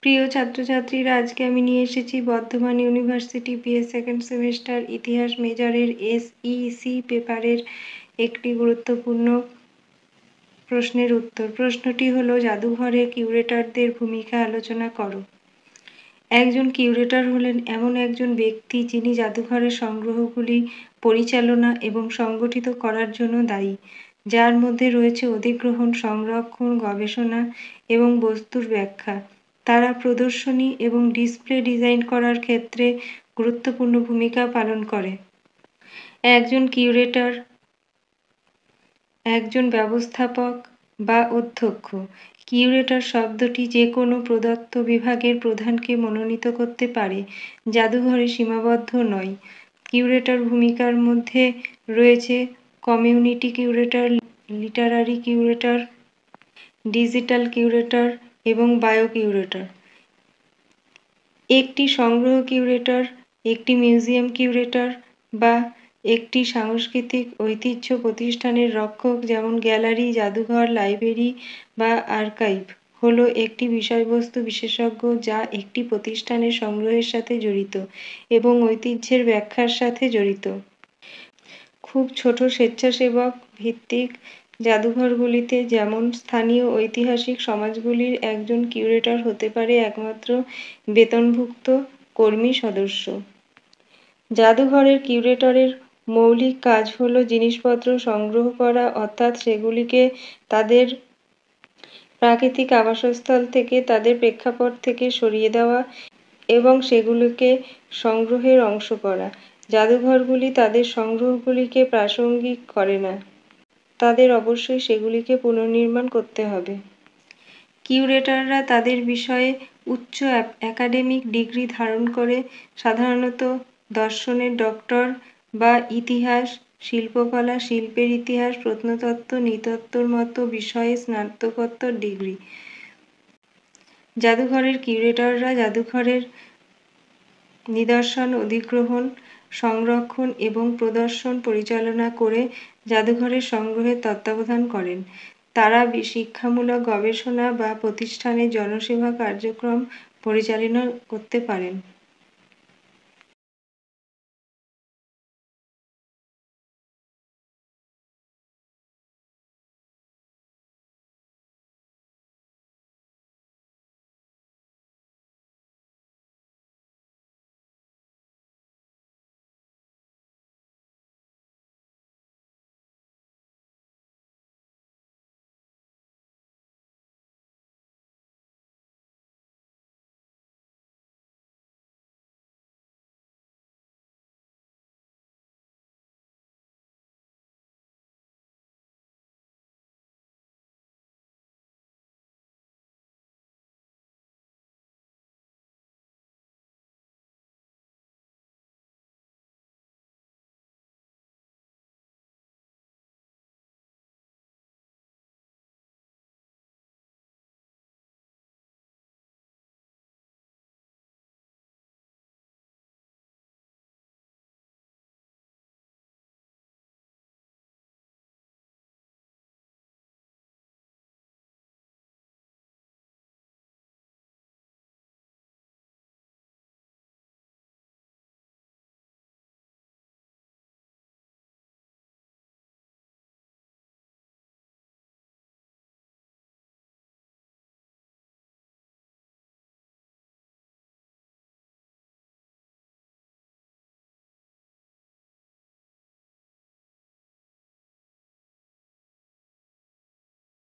প্রিয় ছাত্রছাত্রীরা, আজকে আমি নিয়ে এসেছি Bardhaman university BA second semester ইতিহাস মেজরের SEC পেপারের একটি গুরুত্বপূর্ণ প্রশ্নের উত্তর। প্রশ্নটি হলো, জাদুঘরে কিউরেটরদের ভূমিকা আলোচনা করো। একজন কিউরেটর হলেন এমন একজন ব্যক্তি যিনি জাদুঘরের সংগ্রহগুলি পরিচালনা এবং সংগঠিত করার জন্য দায়ী, যার মধ্যে রয়েছে অধিগ্রহণ, সংরক্ষণ, গবেষণা এবং বস্তুর ব্যাখ্যা। তারা প্রদর্শনী এবং ডিসপ্লে ডিজাইন করার ক্ষেত্রে গুরুত্বপূর্ণ ভূমিকা পালন করে। একজন কিউরেটর একজন ব্যবস্থাপক বা অধ্যক্ষ। কিউরেটর শব্দটি যে কোনো প্রদত্ত বিভাগের প্রধানকে মনোনীত করতে পারে, জাদুঘরে সীমাবদ্ধ নয়। কিউরেটর ভূমিকার মধ্যে রয়েছে community curator, Literary curator, digital curator এবং বায়ো কিউরেটর। একটি সংগ্রহ কিউরেটর একটি মিউজিয়াম কিউরেটর বা একটি সাংস্কৃতিক ঐতিহ্য প্রতিষ্ঠানের রক্ষক, যেমন গ্যালারি, জাদুঘর, লাইব্রেরি বা আর্কাইভ, হলো একটি বিষয়বস্তু বিশেষজ্ঞ যা একটি প্রতিষ্ঠানের সংগ্রহের সাথে জড়িত এবং ঐতিহ্যের ব্যাখ্যার সাথে জড়িত। খুব ছোট স্বেচ্ছাসেবক ভিত্তিক জাদুঘরগুলিতে, যেমন স্থানীয় ঐতিহাসিক সমাজগুলির, একজন কিউরেটর হতে পারে একমাত্র বেতনভুক্ত কর্মী সদস্য। জাদুঘরের কিউরেটরের মৌলিক কাজ হলো জিনিসপত্র সংগ্রহ করা, অর্থাৎ সেগুলিকে তাদের প্রাকৃতিক আবাসস্থল থেকে তাদের প্রেক্ষাপট থেকে সরিয়ে দেওয়া এবং সেগুলিকে সংগ্রহের অংশ করা। জাদুঘরগুলি তাদের সংগ্রহগুলিকে প্রাসঙ্গিক করে না, তাদের অবশ্যই সেগুলিকে পুনর্নির্মাণ করতে হবে। কিউরেটররা তাদের বিষয়ে উচ্চ একাডেমিক ডিগ্রি ধারণ করে, সাধারণত দর্শনের ডক্টর বা ইতিহাস, শিল্পকলা, শিল্পের ইতিহাস, প্রত্নতত্ত্ব, নৃতত্ত্বর মতো বিষয়ে স্নাতকোত্তর ডিগ্রি। জাদুঘরের কিউরেটররা জাদুঘরের নিদর্শন, অধিগ্রহণ, সংরক্ষণ এবং প্রদর্শন পরিচালনা করে জাদুঘরের সংগ্রহের তত্ত্বাবধান করেন। তারা শিক্ষামূলক গবেষণা বা প্রতিষ্ঠানের জনসেবা কার্যক্রম পরিচালনা করতে পারেন।